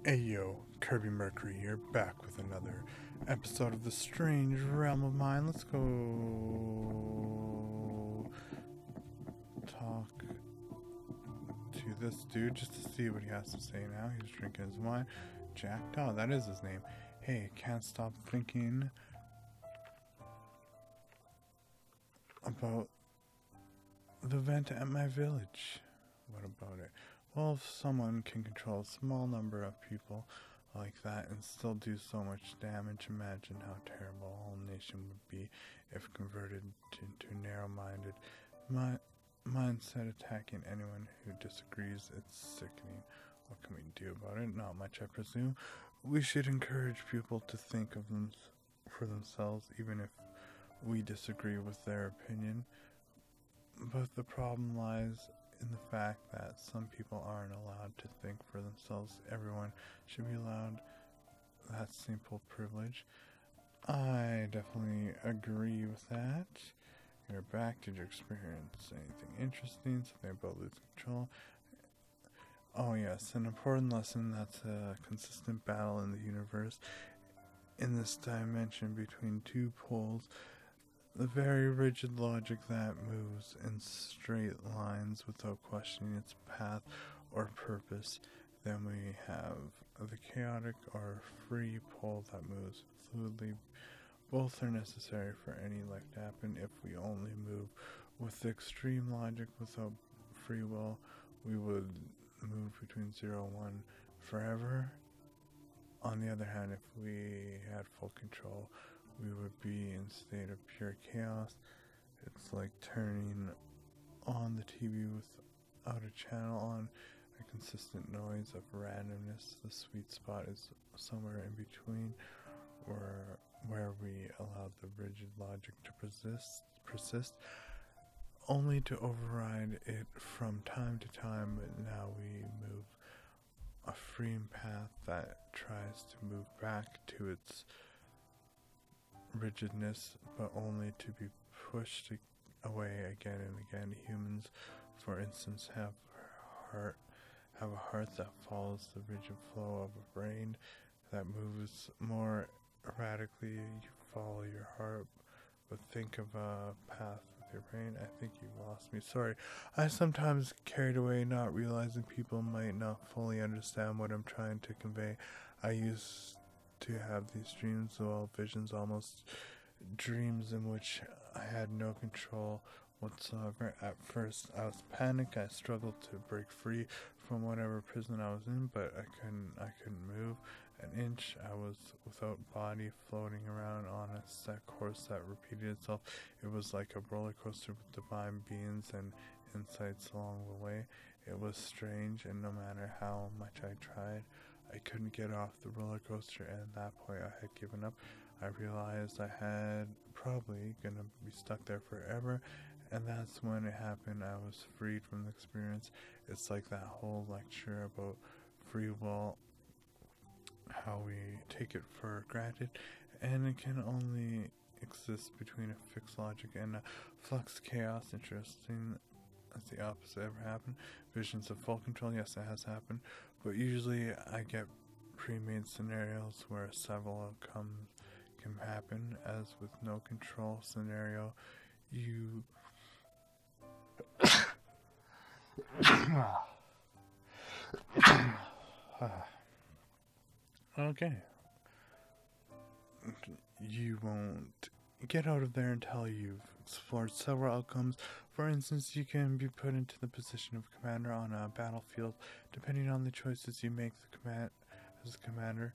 Hey yo, KirbyMercury here, back with another episode of the strange realm of mine. Let's go talk to this dude just to see what he has to say now. He's drinking his wine. Jack, oh, that is his name. Hey, can't stop thinking about the vent at my village. What about it? Well, if someone can control a small number of people like that and still do so much damage, imagine how terrible a whole nation would be if converted into narrow-minded mindset, attacking anyone who disagrees. It's sickening. What can we do about it? Not much, I presume. We should encourage people to think of them for themselves, even if we disagree with their opinion. But the problem lies in the fact that some people aren't allowed to think for themselves. Everyone should be allowed that simple privilege. I definitely agree with that. You're back. Did you experience anything interesting? Something about losing control? Oh yes, an important lesson that's a consistent battle in the universe. In this dimension between two poles, the very rigid logic that moves in straight lines without questioning its path or purpose. Then we have the chaotic or free pole that moves fluidly. Both are necessary for any life to happen. If we only move with extreme logic without free will, we would move between 0 and 1 forever. On the other hand, if we had full control, we would be in a state of pure chaos. It's like turning on the TV without a channel on, a consistent noise of randomness. The sweet spot is somewhere in between, where we allow the rigid logic to persist, only to override it from time to time. But now we move a freeing path that tries to move back to its rigidness, but only to be pushed away again and again. Humans, for instance, have a heart that follows the rigid flow of a brain that moves more erratically. You follow your heart, but think of a path with your brain. I think you lost me. Sorry, I sometimes carried away, not realizing people might not fully understand what I'm trying to convey. I used to have these dreams, well, visions, almost dreams, in which I had no control whatsoever. At first, I was panicked. I struggled to break free from whatever prison I was in, but I couldn't move an inch. I was without body, floating around on a set course that repeated itself. It was like a roller coaster with divine beings and insights along the way. It was strange, and no matter how much I tried, I couldn't get off the roller coaster, and at that point I had given up. I realized I had probably gonna be stuck there forever, and that's when it happened. I was freed from the experience. It's like that whole lecture about free will, how we take it for granted, and it can only exist between a fixed logic and a flux chaos. Interesting. That's the opposite ever happened. Visions of full control, yes, it has happened, but usually I get pre-made scenarios where several outcomes can happen. As with no control scenario, you okay, you won't get out of there until you've explored several outcomes. For instance, you can be put into the position of commander on a battlefield. Depending on the choices you make as a commander,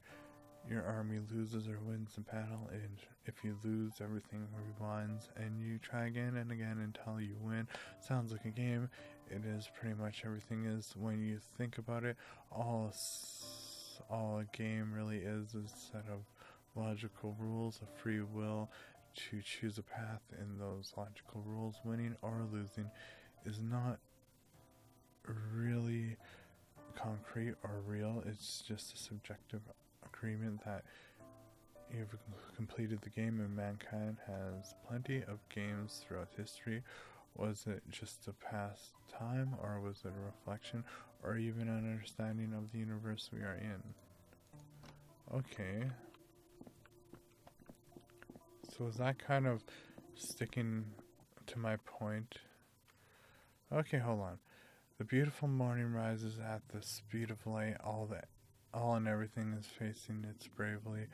your army loses or wins the battle, and if you lose, everything rewinds, and you try again and again until you win. Sounds like a game. It is pretty much. Everything is, when you think about it. All a game really is a set of logical rules, a free will to choose a path in those logical rules. Winning or losing is not really concrete or real. It's just a subjective agreement that you've completed the game, and mankind has plenty of games throughout history. Was it just a past time, or was it a reflection, or even an understanding of the universe we are in? Okay. So is that kind of sticking to my point? Okay, hold on. The beautiful morning rises at the speed of light. All and everything is facing its bravely.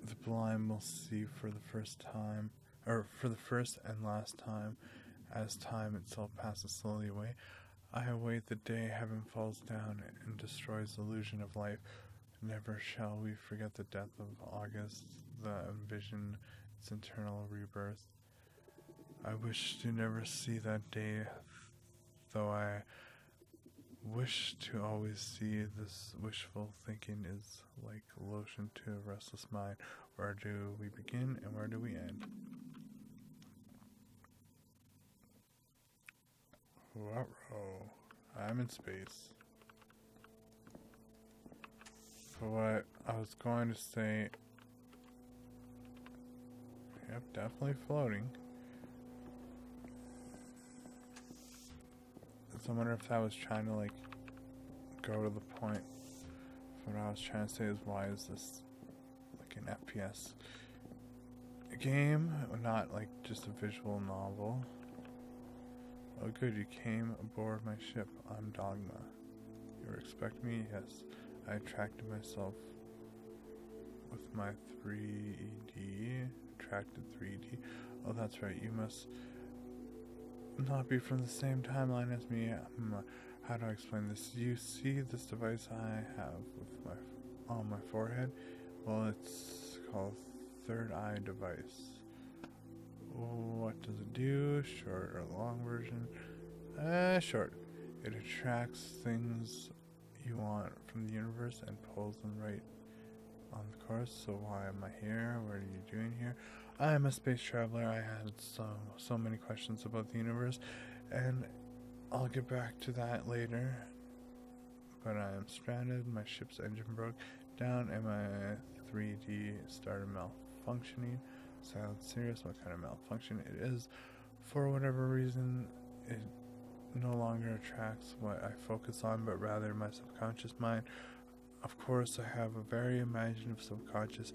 The blind will see for the first time, or for the first and last time, as time itself passes slowly away. I await the day heaven falls down and destroys the illusion of life. Never shall we forget the death of August, the envision its eternal rebirth. I wish to never see that day, though I wish to always see. This wishful thinking is like lotion to a restless mind. Where do we begin and where do we end? Whoa, I'm in space. So what I was going to say, yep, definitely floating. So I wonder if that was trying to like go to the point. What I was trying to say is, why is this like an FPS game, not like just a visual novel? Oh good, you came aboard my ship. I'm Dogma. You expect me? Yes. I attracted myself with my 3D. Attracted 3D. Oh, that's right. You must not be from the same timeline as me. How do I explain this? You see this device I have with on my forehead? Well, it's called Third Eye Device. What does it do? Short or long version? Short. It attracts things you want from the universe and pulls them right on the course. So why am I here? What are you doing here? I am a space traveler. I had so many questions about the universe, and I'll get back to that later. But I am stranded. My ship's engine broke down, and my 3D started malfunctioning. Sounds serious. What kind of malfunction it is? For whatever reason, it no longer attracts what I focus on, but rather my subconscious mind. Of course, I have a very imaginative subconscious,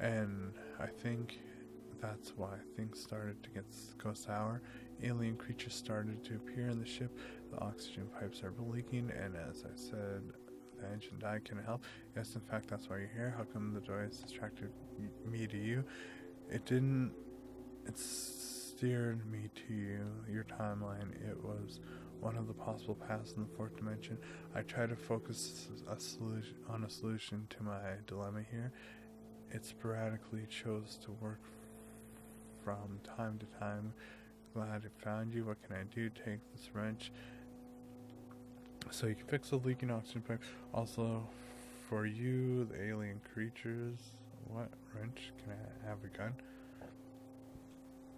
and I think that's why things started to go sour. Alien creatures started to appear in the ship. The oxygen pipes are leaking, and as I said, the engine died. Can it help? Yes, in fact, that's why you're here. How come the device attracted me to you? It didn't. It steered me to you, your timeline. It was one of the possible paths in the fourth dimension. I tried to focus on a solution to my dilemma here. It sporadically chose to work from time to time. Glad it found you. What can I do? Take this wrench so you can fix the leaking oxygen pipe. Also, for you, the alien creatures. What wrench? Can I have a gun?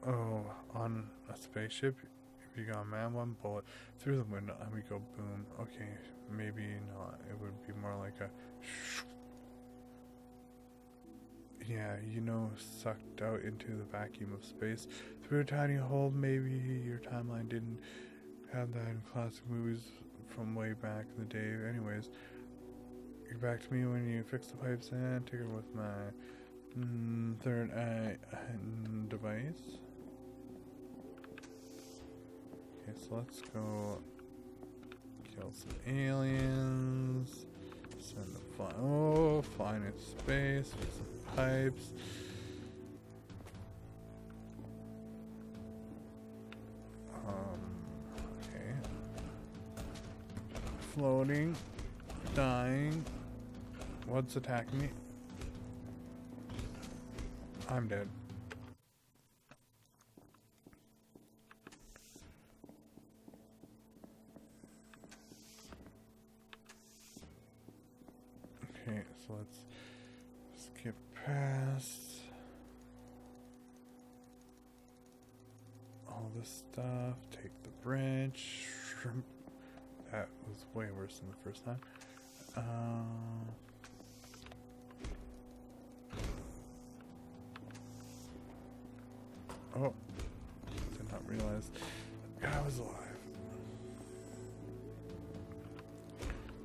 Oh, on a spaceship, if you got a man, one bullet through the window, and we go boom. Okay, maybe not. It would be more like a yeah, you know, sucked out into the vacuum of space through a tiny hole. Maybe your timeline didn't have that in classic movies from way back in the day. Anyways, get back to me when you fix the pipes and take it with my third eye device. Okay, so let's go kill some aliens. Send them flying in space with some pipes. Okay. Floating. Dying. What's attacking me? I'm dead. Okay, so let's skip past all this stuff. Take the branch. Shrimp. That was way worse than the first time. Oh, did not realize I was alive.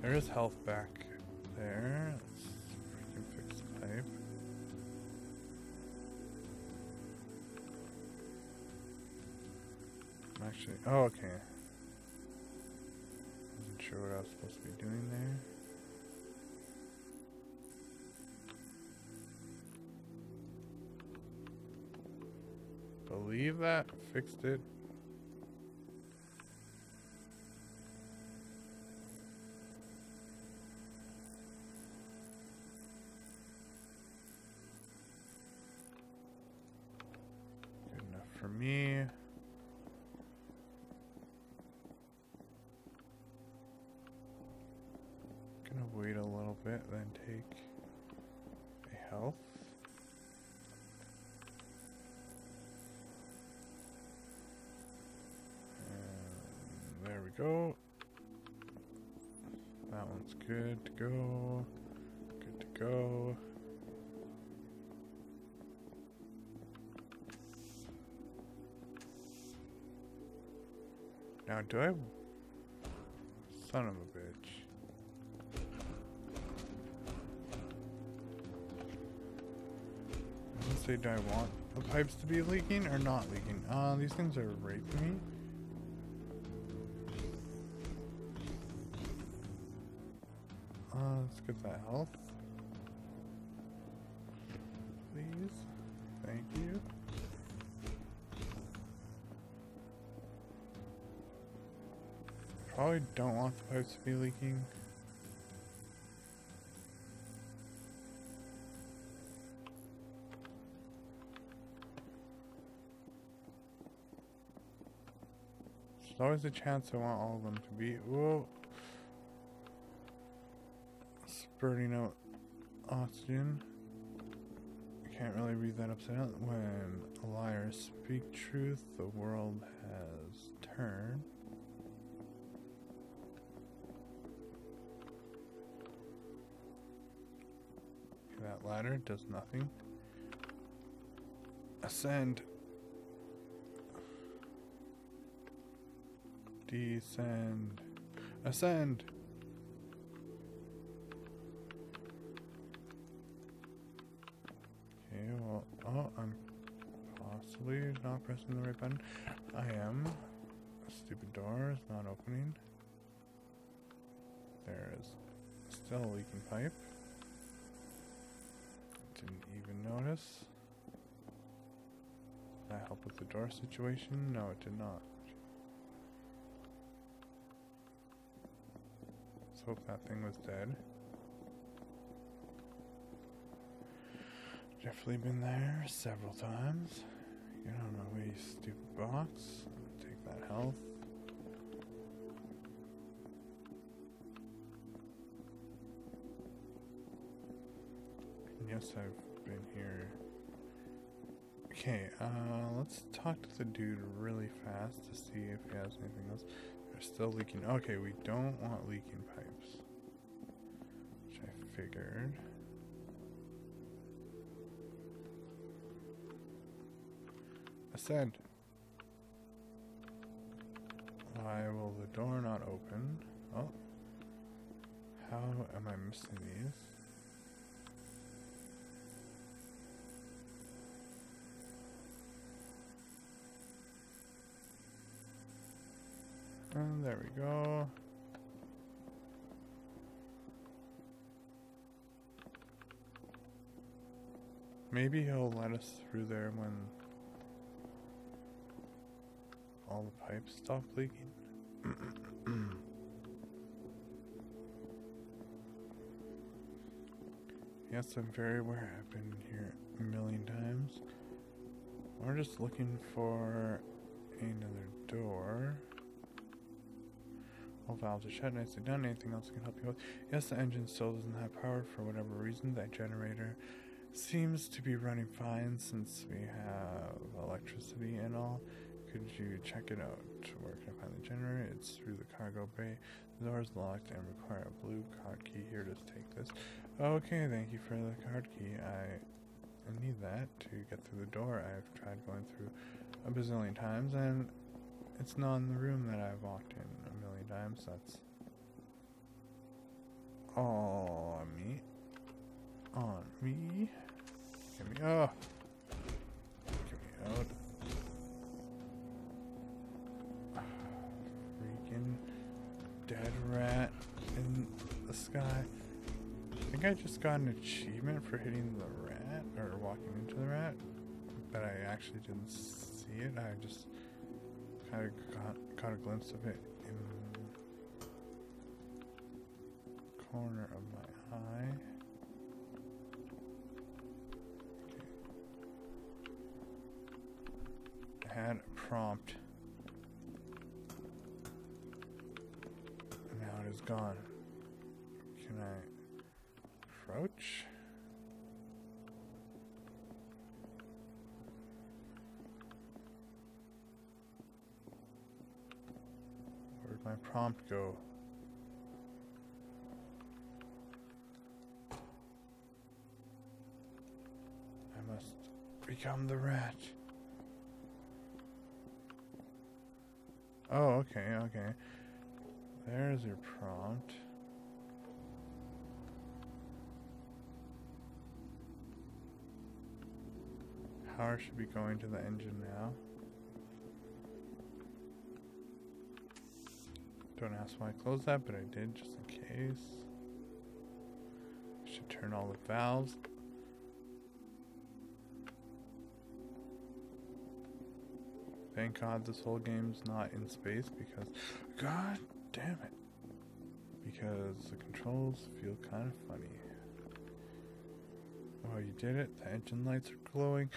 There is health back there. Let's freaking fix the pipe. Actually, oh, okay. Wasn't sure what I was supposed to be doing there. Believe that? Fixed it. Good enough for me. Gonna wait a little bit, then take a health. And there we go. That one's good to go. Good to go. Now, do I... Son of a bitch. Say, do I want the pipes to be leaking or not leaking? These things are raping me. Let's get that health. Please. Thank you. Probably don't want the pipes to be leaking. There's always a chance I want all of them to be. Whoa. Spurting out oxygen. I can't really read that upside down. When liars speak truth, the world has turned. Okay, that ladder does nothing. Ascend. Descend. Ascend. Okay, well, oh, I'm possibly not pressing the right button. I am. Stupid door is not opening. There is still a leaking pipe. Didn't even notice. Did that help with the door situation? No, it did not. Let's hope that thing was dead. Definitely been there several times. Get out of my way, stupid box. Take that health. And yes, I've been here. Okay, let's talk to the dude really fast to see if he has anything else. They're still leaking. Okay, we don't want leaking pipes. Which I figured. Ascend. Why will the door not open? Oh. How am I missing these? And there we go. Maybe he'll let us through there when all the pipes stop leaking. Yes, I'm very aware. I've been here a million times. We're just looking for another door. All valves are shut, nicely done. Anything else I can help you with? Yes, the engine still doesn't have power for whatever reason. That generator seems to be running fine since we have electricity and all. Could you check it out? Where can I find the generator? It's through the cargo bay. The door is locked and require a blue card key. Here to take this. Okay, thank you for the card key. I need that to get through the door. I've tried going through a bazillion times and it's not in the room that I've walked in a million times. That's On me. On me. Get me. Oh. Get me out. Freaking dead rat in the sky. I think I just got an achievement for hitting the rat, or walking into the rat, but I actually didn't see it. I just kind of caught a glimpse of it in the corner of my eye. Okay. I had a prompt. And now it is gone. Can I approach? Where'd my prompt go? I must become the rat. Oh, okay, okay. There's your prompt. Power should be going to the engine now. Don't ask why I closed that, but I did just in case. Should turn all the valves. Thank God this whole game's not in space because, god damn it. Because the controls feel kind of funny. Oh, you did it. The engine lights are glowing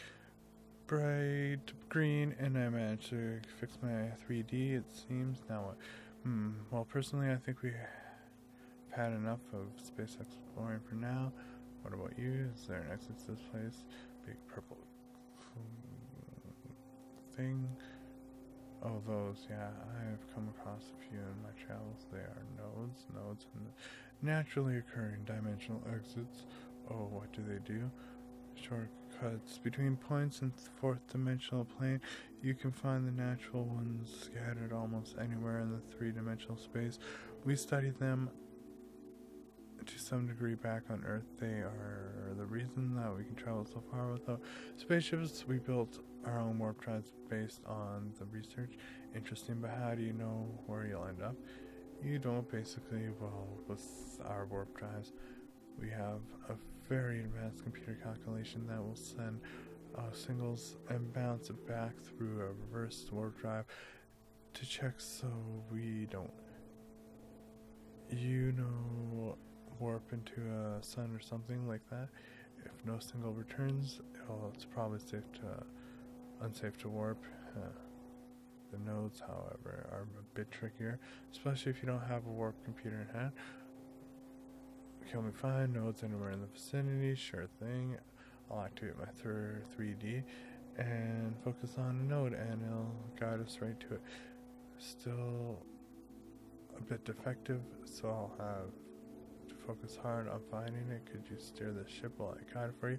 bright green, and I managed to fix my 3D, it seems. Now what? Well, personally, I think we've had enough of space exploring for now. What about you? Is there an exit to this place? Big purple thing. Oh, those, yeah. I've come across a few in my travels. They are nodes, and naturally occurring dimensional exits. Oh, what do they do? Shortcuts between points in the fourth dimensional plane. You can find the natural ones scattered almost anywhere in the three-dimensional space. We studied them to some degree back on Earth. They are the reason that we can travel so far without spaceships. We built our own warp drives based on the research. Interesting, but how do you know where you'll end up? You don't, basically. Well, with our warp drives, we have a very advanced computer calculation that will send signals and bounce it back through a reverse warp drive to check so we don't, warp into a sun or something like that. If no signal returns, it's probably unsafe to warp. The nodes, however, are a bit trickier, especially if you don't have a warp computer in hand. Can we find nodes anywhere in the vicinity? Sure thing. I'll activate my 3D and focus on a node, and it'll guide us right to it. Still a bit defective, so I'll have to focus hard on finding it. Could you steer the ship while I guide it for you?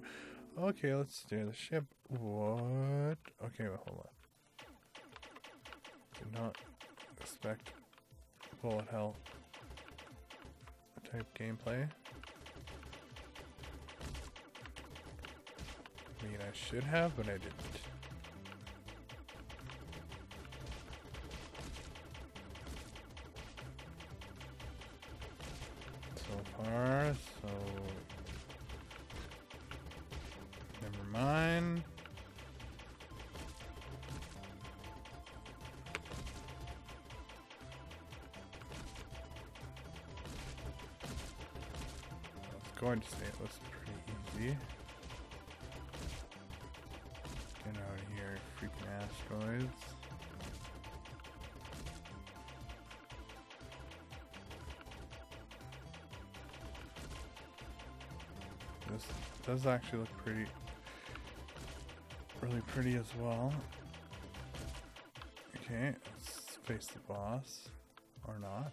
Okay, let's steer the ship. What? Okay, well, hold on. Did not expect bullet hell type gameplay. I mean, I should have, but I didn't. So far, so never mind. Going to say it looks pretty easy. Get out of here, freaking asteroids. This does actually look really pretty as well. Okay, let's face the boss, or not.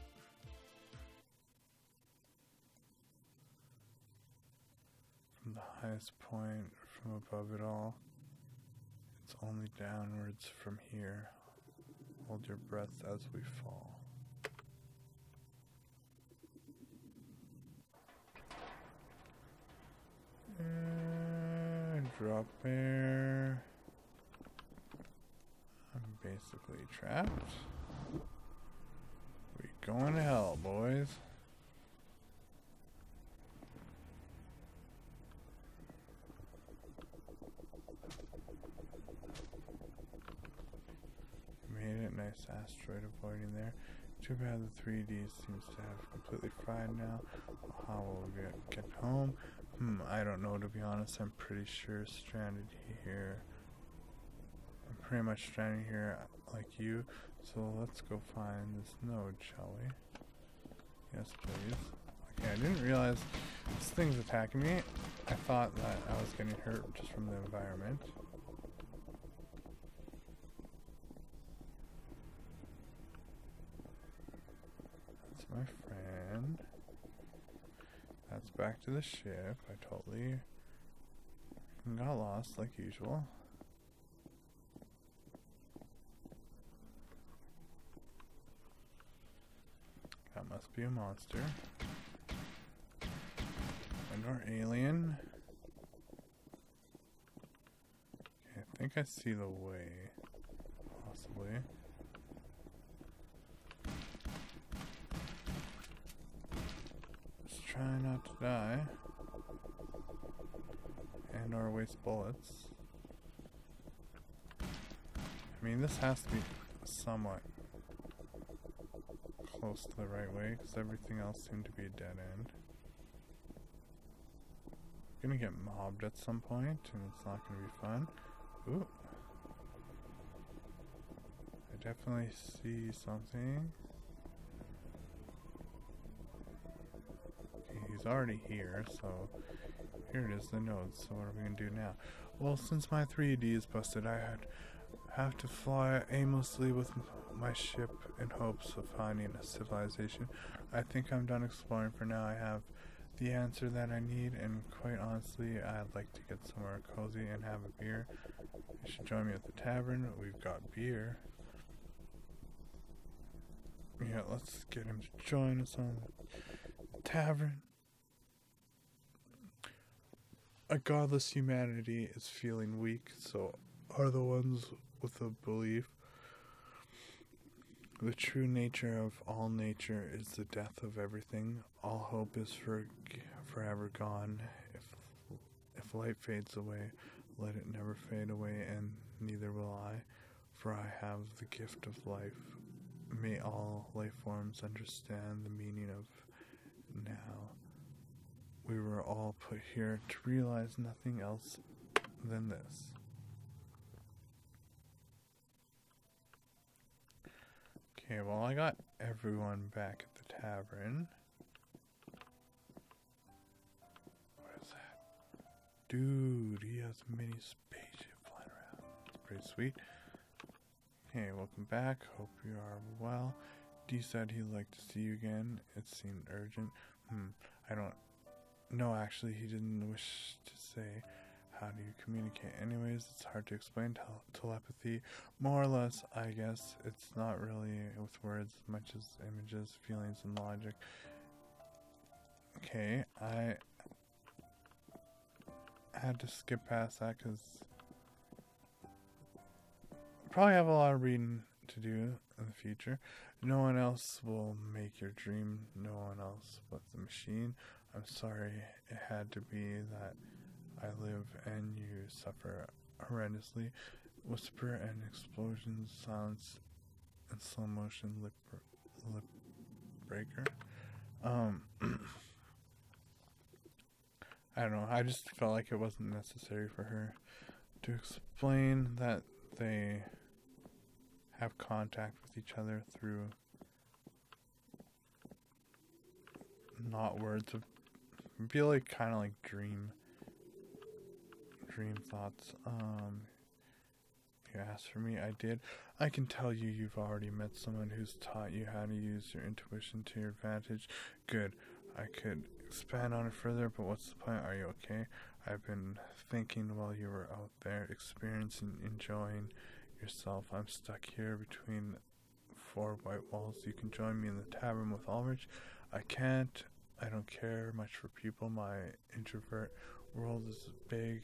From the highest point, from above it all, it's only downwards from here. Hold your breath as we fall. throw up there. I'm basically trapped. We going to hell, boys. Made it. Nice asteroid avoiding there. Too bad the 3D seems to have completely fried now. How will we get home? I don't know, to be honest. I'm pretty sure stranded here. I'm pretty much stranded here like you. So let's go find this node, shall we? Yes, please. Okay, I didn't realize this thing's attacking me. I thought that I was getting hurt just from the environment. That's my friend. That's back to the ship. I totally got lost like usual. That must be a monster. And or alien. Okay, I think I see the way. Possibly. Just try not to die. And or waste bullets. I mean, this has to be somewhat close to the right way, because everything else seemed to be a dead end. I'm gonna get mobbed at some point, and it's not gonna be fun. Ooh. I definitely see something. Okay, he's already here, so here it is, the nodes. So what are we gonna do now? Well, since my 3D is busted, I have to fly aimlessly with my ship in hopes of finding a civilization. I think I'm done exploring for now. I have the answer that I need, and quite honestly, I'd like to get somewhere cozy and have a beer. You should join me at the tavern. We've got beer. Yeah, let's get him to join us on the tavern. A godless humanity is feeling weak, so are the ones with a belief. The true nature of all nature is the death of everything. All hope is forever gone. If light fades away, let it never fade away, and neither will I, for I have the gift of life. May all life forms understand the meaning of now. We were all put here to realize nothing else than this. Okay, well, I got everyone back at the tavern. What is that? Dude, he has a mini spaceship flying around. It's pretty sweet. Okay, welcome back. Hope you are well. D said he'd like to see you again. It seemed urgent. I don't... No, actually, he didn't wish to say. How do you communicate? Anyways, it's hard to explain telepathy. More or less, I guess. It's not really with words as much as images, feelings, and logic. Okay, I had to skip past that because I probably have a lot of reading to do in the future. No one else will make your dream. No one else but the machine. I'm sorry it had to be that I live and you suffer horrendously. Whisper and explosions, silence, and slow motion lip breaker. I don't know. I just felt like it wasn't necessary for her to explain that they have contact with each other through not words of. I feel like kind of like dream thoughts. You asked for me, I did. I can tell you you've already met someone who's taught you how to use your intuition to your advantage. Good. I could expand on it further, but what's the point? Are you okay? I've been thinking while you were out there, experiencing, enjoying yourself. I'm stuck here between 4 white walls. You can join me in the tavern with Ulrich. I can't. I don't care much for people. My introvert world is big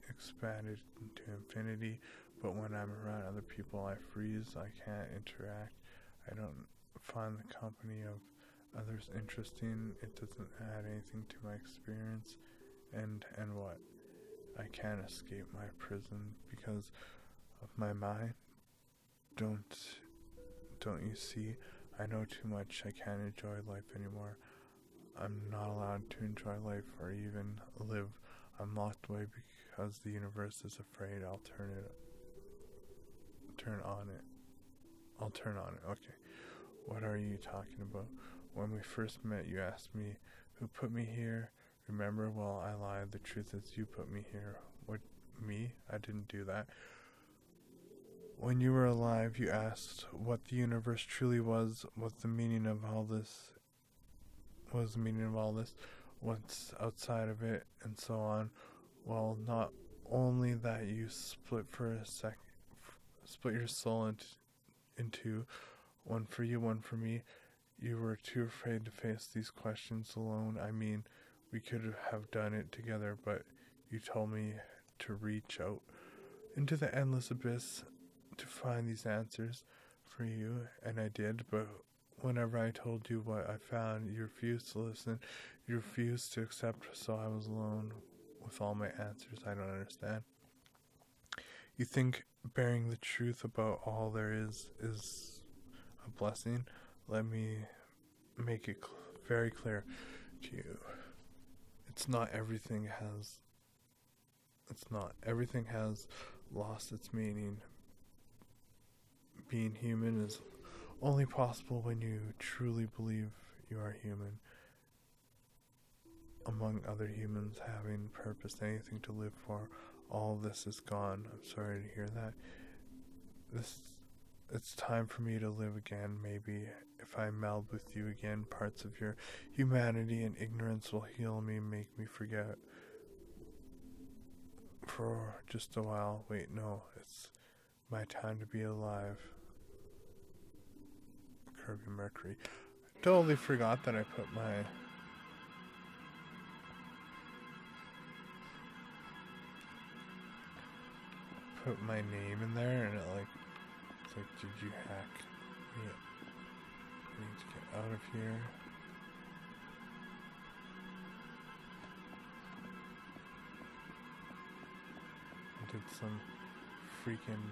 expanded into infinity, but when I'm around other people I freeze, I can't interact. I don't find the company of others interesting. It doesn't add anything to my experience. And what? I can't escape my prison because of my mind. Don't you see? I know too much. I can't enjoy life anymore. I'm not allowed to enjoy life or even live. I'm locked away because the universe is afraid I'll turn on it. Okay. What are you talking about? When we first met, you asked me who put me here. Remember? Well, I lied. The truth is you put me here. What, me? I didn't do that. When you were alive, you asked what the universe truly was, what the meaning of all this what's outside of it, and so on. Well, not only that, you split your soul into one for you, one for me. You were too afraid to face these questions alone. I mean, we could have done it together, but you told me to reach out into the endless abyss to find these answers for you, and I did, but whenever I told you what I found, you refused to listen, you refused to accept, so I was alone with all my answers. I don't understand. You think bearing the truth about all there is a blessing? Let me make it very clear to you. It's not everything has lost its meaning. Being human is only possible when you truly believe you are human. Among other humans having purpose, anything to live for, all this is gone. I'm sorry to hear that. It's time for me to live again. Maybe if I meld with you again, parts of your humanity and ignorance will heal me, make me forget for just a while. Wait, no, it's my time to be alive. KirbyMercury. I totally forgot that I put my name in there, and it's like, did you hack me? I need to get out of here. I did some freaking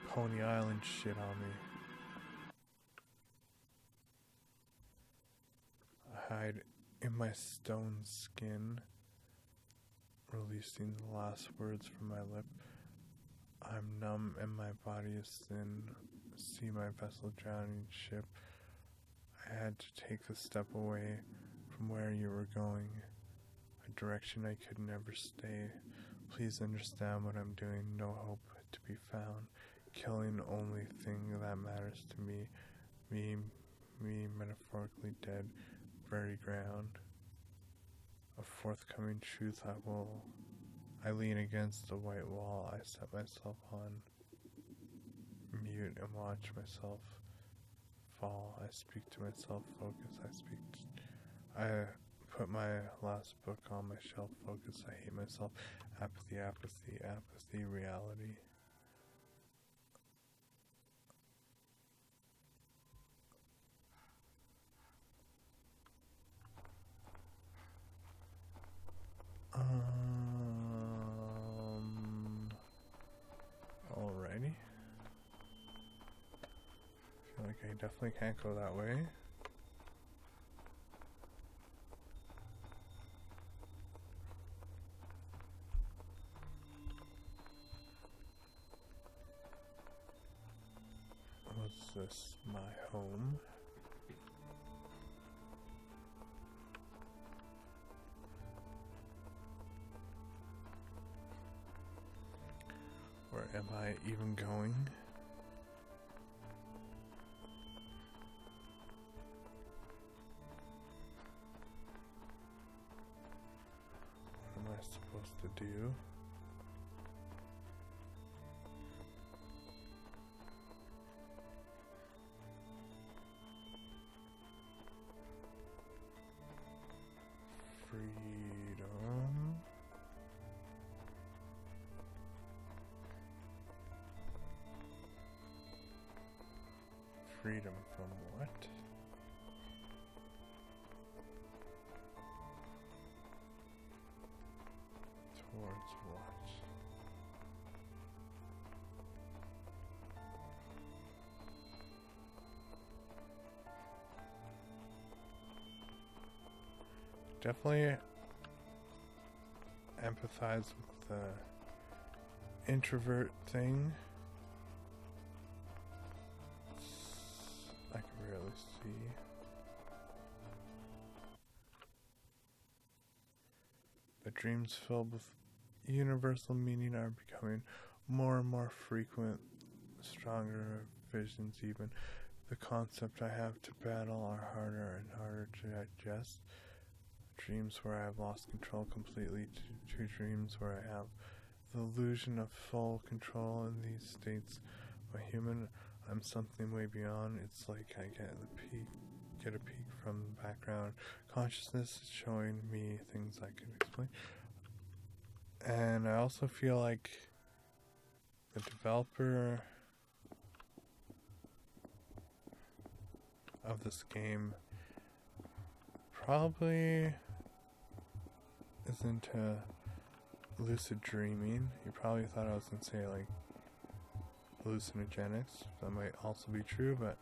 Pony Island shit on me. I hide in my stone skin, releasing the last words from my lip. I'm numb and my body is thin. See my vessel drowning ship. I had to take a step away from where you were going, a direction I could never stay. Please understand what I'm doing. No hope to be found. Killing only thing that matters to me. Me metaphorically dead, very ground. A forthcoming truth I lean against the white wall. I set myself on mute and watch myself fall. I speak to myself, focus. I put my last book on my shelf, focus. I hate myself. Apathy, reality. Alrighty. Feel like I definitely can't go that way. What's this? My home. Where am I even going? What am I supposed to do? Freedom. from what? Towards what? Definitely empathize with the introvert thing. I can barely see. The dreams filled with universal meaning are becoming more and more frequent, stronger visions even. The concept I have to battle are harder and harder to digest. Dreams where I have lost control completely to dreams where I have the illusion of full control. In these states, I'm a human, I'm something way beyond. It's like I get a peek from the background. Consciousness is showing me things I can explain. And I also feel like the developer of this game probably is into lucid dreaming. You probably thought I was gonna say like hallucinogenics. That might also be true, but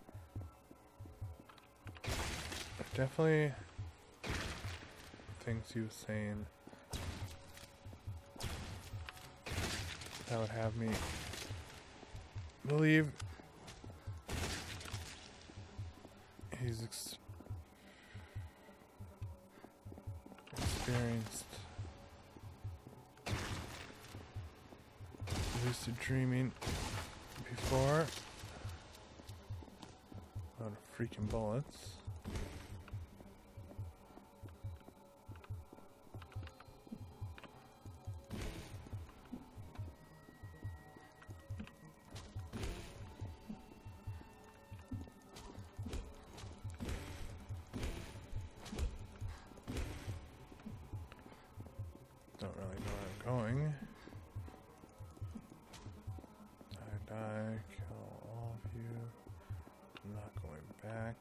definitely things he was saying that would have me believe he's experienced lucid dreaming before. A lot of freaking bullets. Don't really know where I'm going. Die, kill all of you. I'm not going back.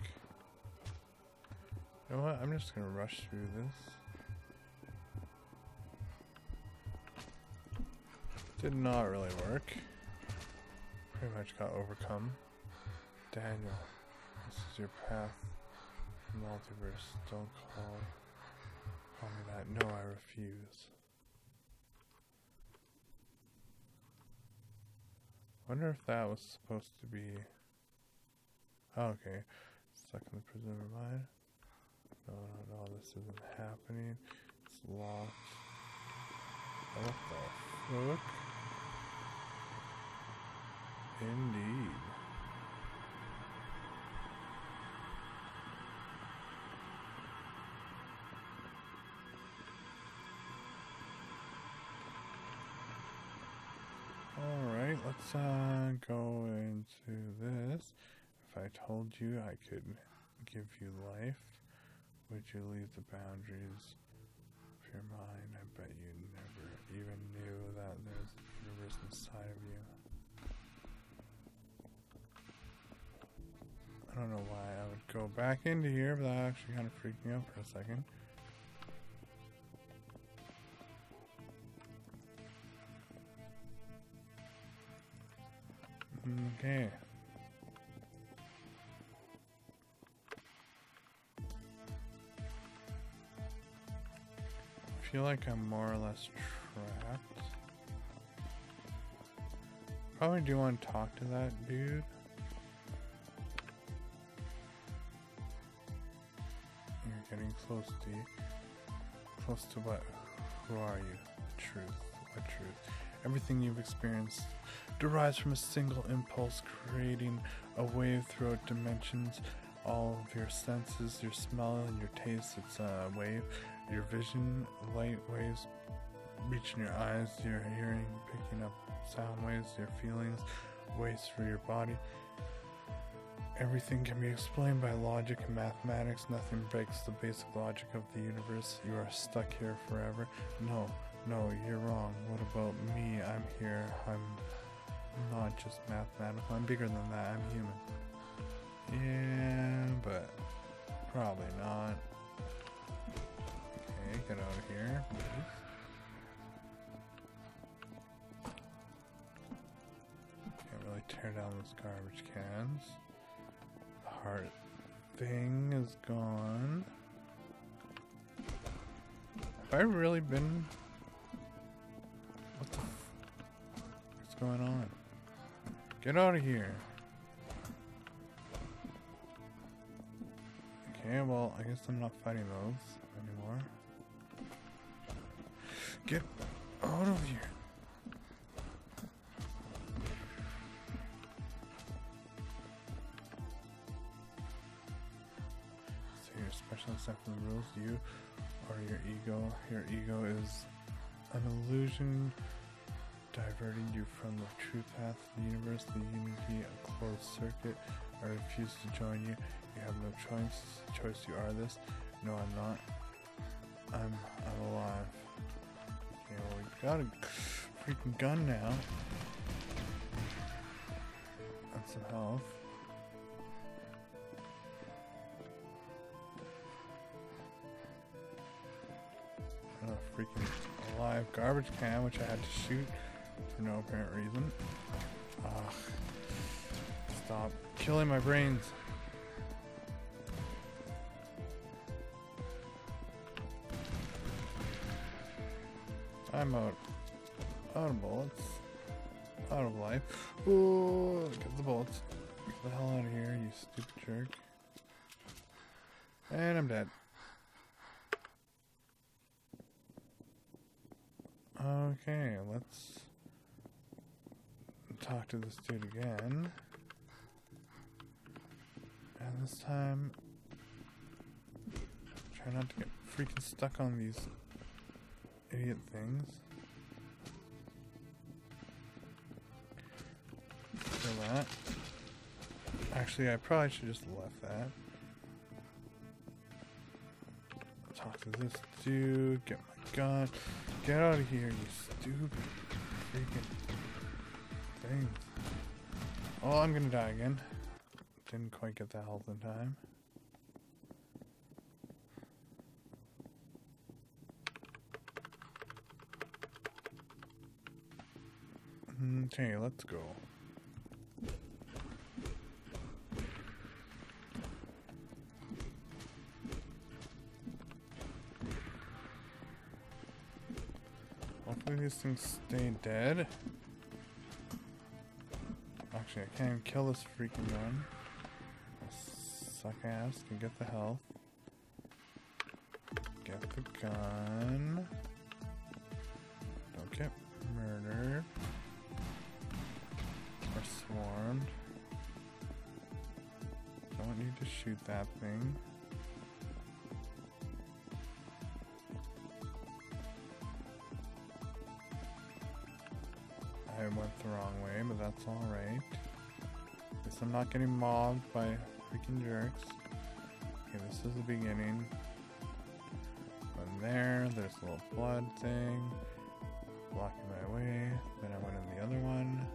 You know what? I'm just gonna rush through this. Did not really work. Pretty much got overcome. Daniel, this is your path. Multiverse, don't call me that. No, I refuse. Wonder if that was supposed to be... Oh, okay. Stuck in the prison of mind. No, this isn't happening. It's locked. What the fuck? Indeed. Alright, let's go into this. If I told you I could give you life, would you leave the boundaries of your mind? I bet you never even knew that there's a universe inside of you. I don't know why I would go back into here, but that actually kind of freaked me out for a second. Okay. I feel like I'm more or less trapped. Probably do want to talk to that dude. You're getting close to what? Who are you? Truth. What truth? Everything you've experienced derives from a single impulse, creating a wave throughout dimensions. All of your senses, your smell and your taste, it's a wave. Your vision, light waves reaching your eyes, your hearing, picking up sound waves, your feelings, waves through your body. Everything can be explained by logic and mathematics. Nothing breaks the basic logic of the universe. You are stuck here forever. No, you're wrong. What about me? I'm here. I'm not just mathematical. I'm bigger than that. I'm human. Yeah, but probably not. Okay, get out of here, please. Can't really tear down those garbage cans. The heart thing is gone. Have I really been... What the what's going on? Get out of here. Okay, well, I guess I'm not fighting those anymore. Get out of here. So your special except for the rules, you or your ego. Your ego is an illusion diverting you from the true path of the universe, the unity, a closed circuit. I refuse to join you. You have no choice. You are this. No, I'm not. I'm alive. Okay, well, we got a freaking gun now. And some health. A freaking alive garbage can, which I had to shoot for no apparent reason. Ugh. Stop killing my brains. I'm out of bullets. Out of life. Ooh, get the bullets. Get the hell out of here, you stupid jerk. And I'm dead. Okay, let's talk to this dude again. And this time, try not to get freaking stuck on these idiot things. Kill that. Actually, I probably should just have left that. Talk to this dude, get my gun. Get out of here, you stupid freaking things. Oh, I'm gonna die again. Didn't quite get the health in time. Okay, let's go. Hopefully these things stay dead. Actually, I can't even kill this freaking one. Suck ass can get the health. Get the gun. Don't get murdered. Or swarmed. Don't need to shoot that thing. I went the wrong way, but that's alright. Guess I'm not getting mobbed by freaking jerks. Okay, this is the beginning. Went there, there's a little blood thing. Blocking my way. Then I went in the other one.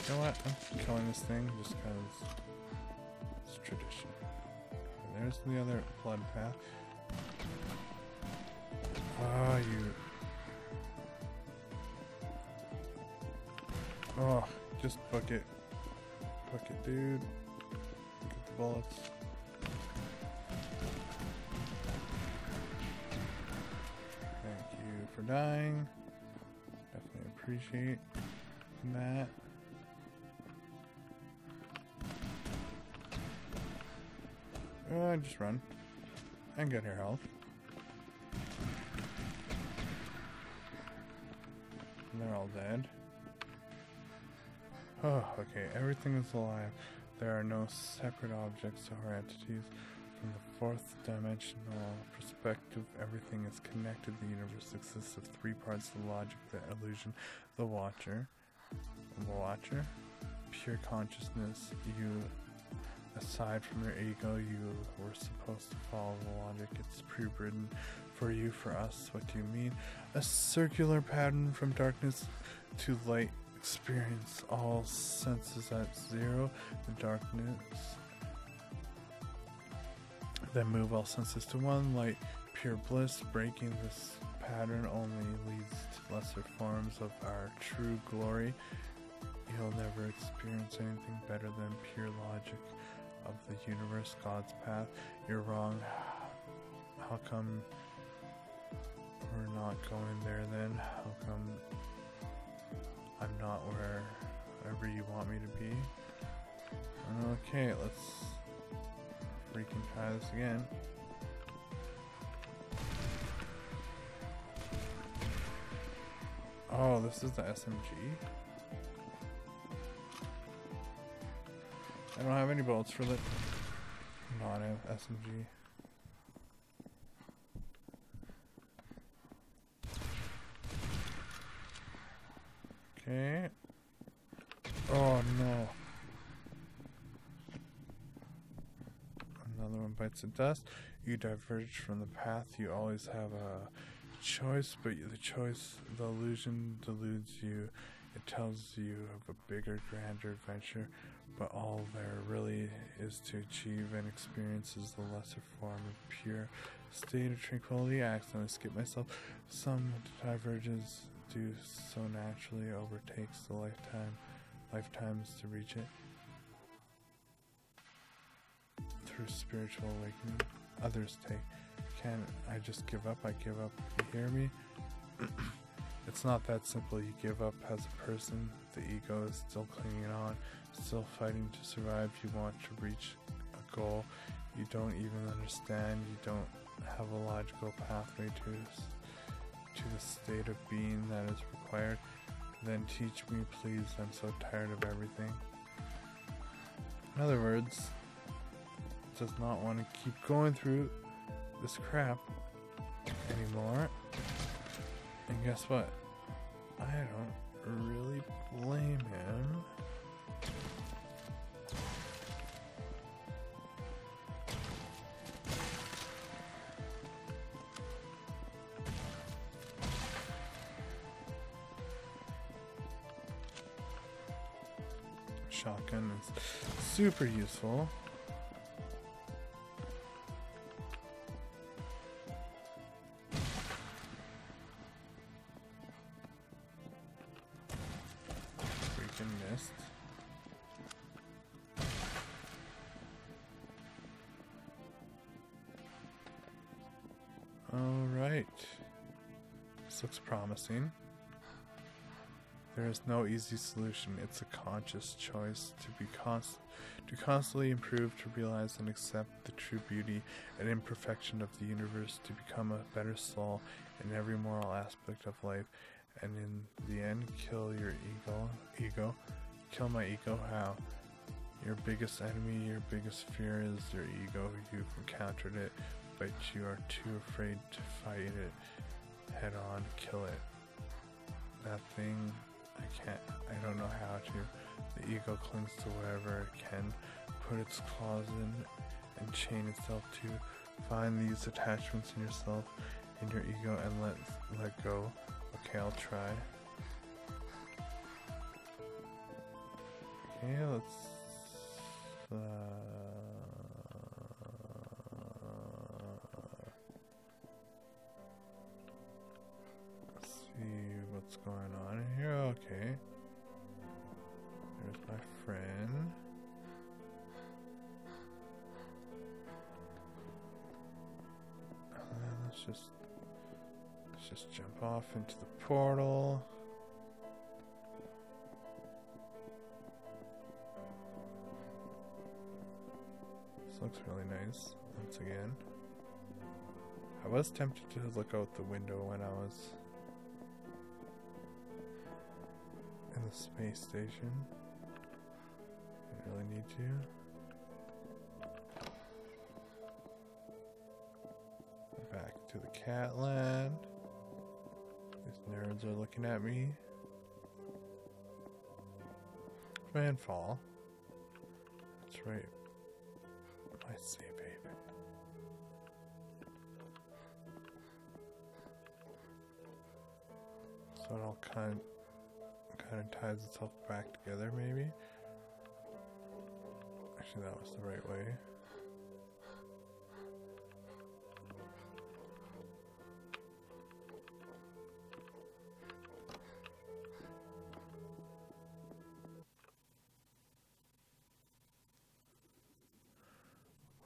You know what? I'm killing this thing just because it's tradition. And there's the other blood path. Ah, you... Oh, just book it. Book it, dude. Get the bullets. Thank you for dying. Definitely appreciate that. Just run. And get her health. And they're all dead. Oh, okay, everything is alive. There are no separate objects or entities. From the fourth dimensional perspective, everything is connected. The universe exists of three parts: the logic, the illusion, the watcher. The watcher? Pure consciousness. You, aside from your ego, you were supposed to follow the logic. It's pre-written for you, for us. What do you mean? A circular pattern from darkness to light, experience all senses at zero, the darkness. Then move all senses to one, light, pure bliss. Breaking this pattern only leads to lesser forms of our true glory. You'll never experience anything better than pure logic of the universe, God's path. You're wrong. How come we're not going there then? How come I'm not wherever you want me to be? Okay, let's freaking try this again. Oh, this is the SMG. I don't have any bullets for the non-SMG. Okay. Oh no. Another one bites the dust. You diverge from the path. You always have a choice, but the illusion deludes you. It tells you of a bigger, grander adventure, but all there really is to achieve and experience is the lesser form of pure state of tranquility. I accidentally skip myself. Some divergence do so naturally overtakes the lifetimes to reach it. Through spiritual awakening, others take. Can I just give up? I give up. You hear me? It's not that simple. You give up as a person. The ego is still clinging on, still fighting to survive. You want to reach a goal you don't even understand. You don't have a logical pathway to the state of being that is required. Then teach me, please. I'm so tired of everything. In other words, does not want to keep going through this crap anymore. And guess what? I don't really blame him. Shotgun is super useful. Missed. All right. This looks promising. There is no easy solution. It's a conscious choice to constantly improve, to realize and accept the true beauty and imperfection of the universe, to become a better soul in every moral aspect of life. And in the end, kill your ego. Kill my ego? How? Your biggest enemy, your biggest fear is your ego. You've encountered it, but you are too afraid to fight it head on. Kill it. That thing, I don't know how to. The ego clings to whatever it can, put its claws in, and chain itself to. Find these attachments in yourself, in your ego, and let go. Okay, I'll try. Okay, let's see what's going on here. Okay. There's my friend. Let's just jump off into the portal. This looks really nice, once again. I was tempted to look out the window when I was in the space station. Didn't really need to. Back to the cat land. These nerds are looking at me. Landfall. That's right. My safe haven. So it all kind kind of ties itself back together, maybe. Actually, that was the right way.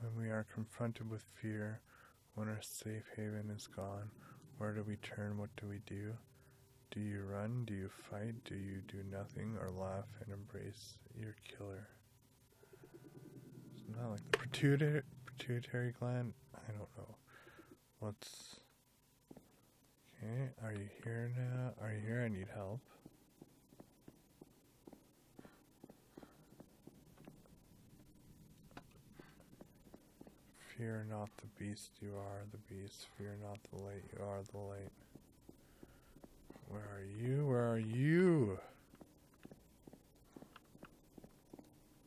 When we are confronted with fear, when our safe haven is gone, where do we turn? What do we do? Do you run? Do you fight? Do you do nothing or laugh and embrace your killer? It's not like the pituitary gland. I don't know. What's... Okay, are you here now? Are you here? I need help. Fear not the beast, you are the beast. Fear not the light, you are the light. Where are you? Where are you?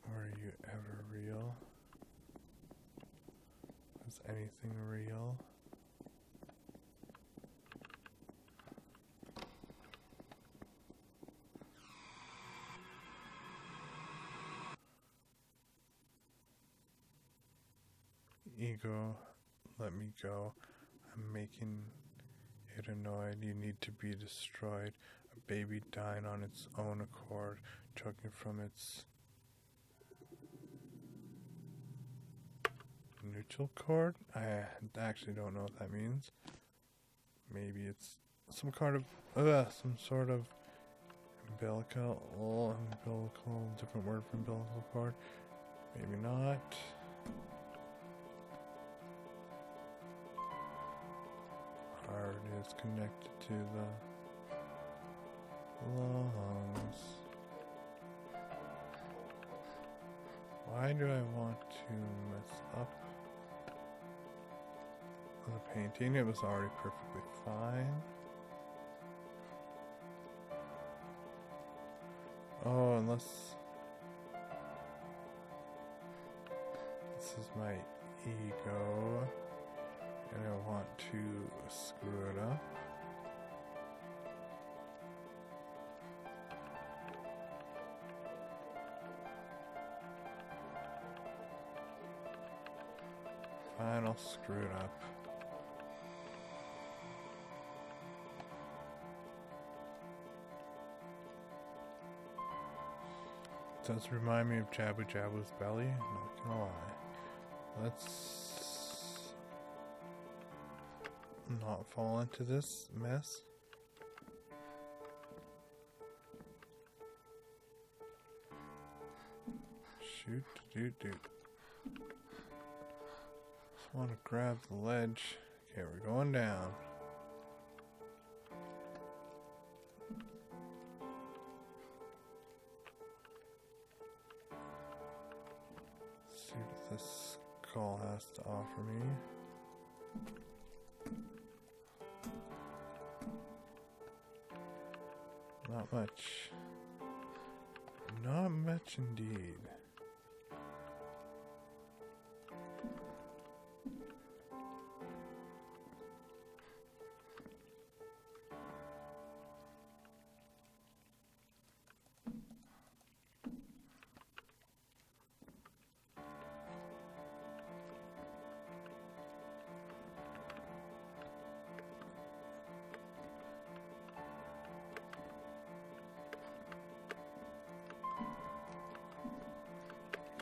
Were you ever real? Was anything real? Ego, let me go. I'm making it annoyed. You need to be destroyed. A baby dying on its own accord, choking from its neutral cord? I actually don't know what that means. Maybe it's some sort of umbilical, different word for umbilical cord. Maybe not. Heart is connected to the lungs. Why do I want to mess up the painting? It was already perfectly fine. Oh, unless this is my ego. And I want to screw it up. Fine, I'll screw it up. It does remind me of Jabu Jabu's belly, not gonna lie. Let's not fall into this mess. Shoot, Just want to grab the ledge. Okay, we're going down. Let's see what this skull has to offer me. Not much. Not much indeed.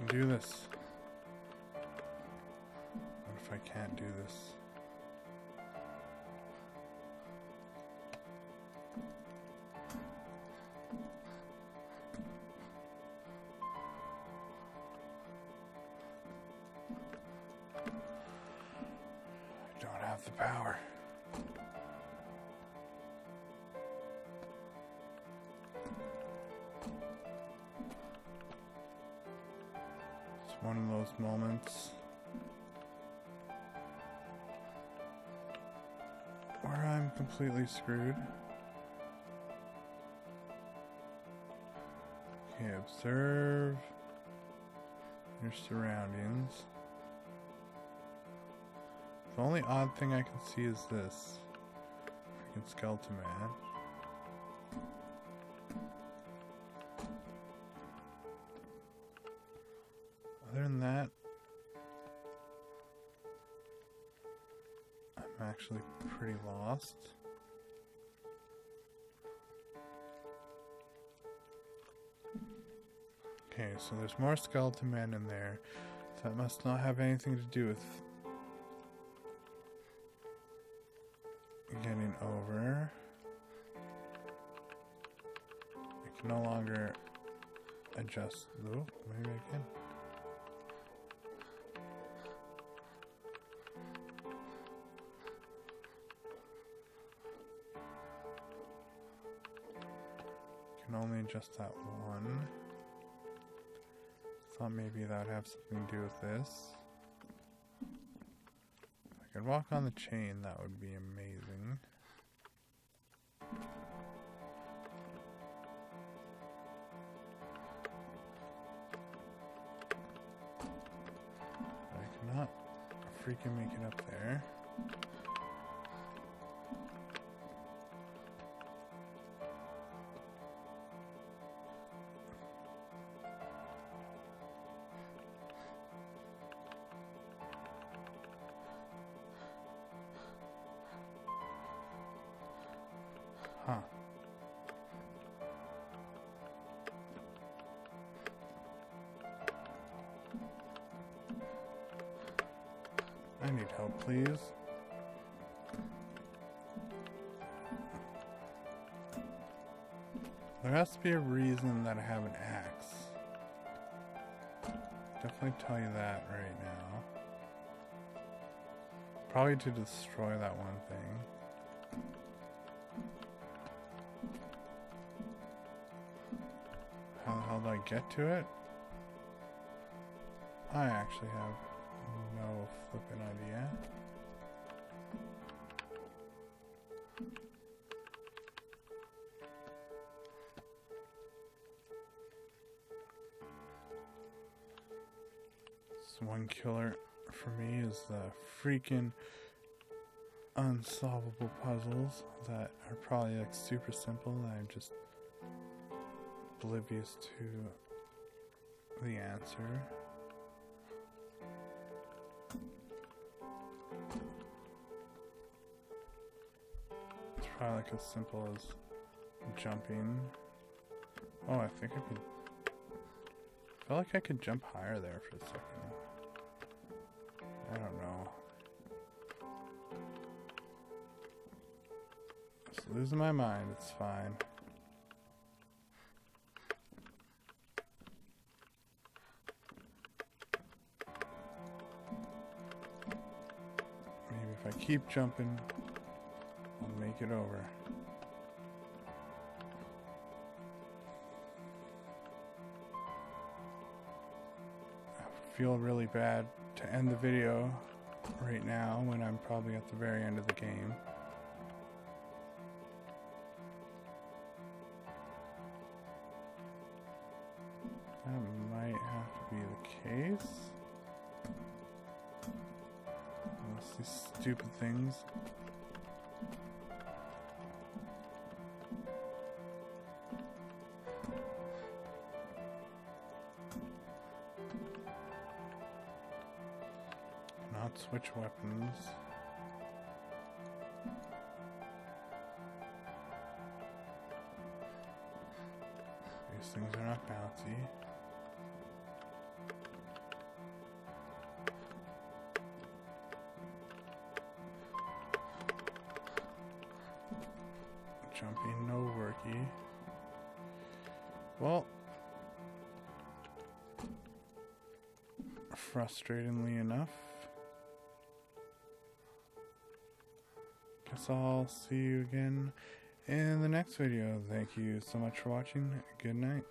Do this. What if I can't do this? I don't have the power. One of those moments where I'm completely screwed. Okay, observe your surroundings. The only odd thing I can see is this freaking skeleton man. than that, I'm actually pretty lost. Okay, so there's more skeleton men in there. So that must not have anything to do with getting over. I can no longer adjust. Ooh, maybe I can. Can only adjust that one. Thought maybe that would have something to do with this. If I could walk on the chain, that would be amazing. But I cannot freaking make it up there. Huh. I need help, please. There has to be a reason that I have an axe. Definitely tell you that right now. Probably to destroy that one thing. How the hell do I get to it? I actually have no flippin' idea. This one killer for me is the freaking unsolvable puzzles that are probably like super simple and I'm just oblivious to the answer. It's probably like as simple as jumping. Oh, I think I could. I felt like I could jump higher there for a second. I don't know. Just losing my mind, it's fine. Maybe if I keep jumping, I'll make it over. I feel really bad to end the video right now when I'm probably at the very end of the game. That might have to be the case. Unless these stupid things. Not switch weapons. These things are not bouncy. Jumping no worky. Well, frustratingly enough, guess I'll see you again in the next video. Thank you so much for watching. Good night.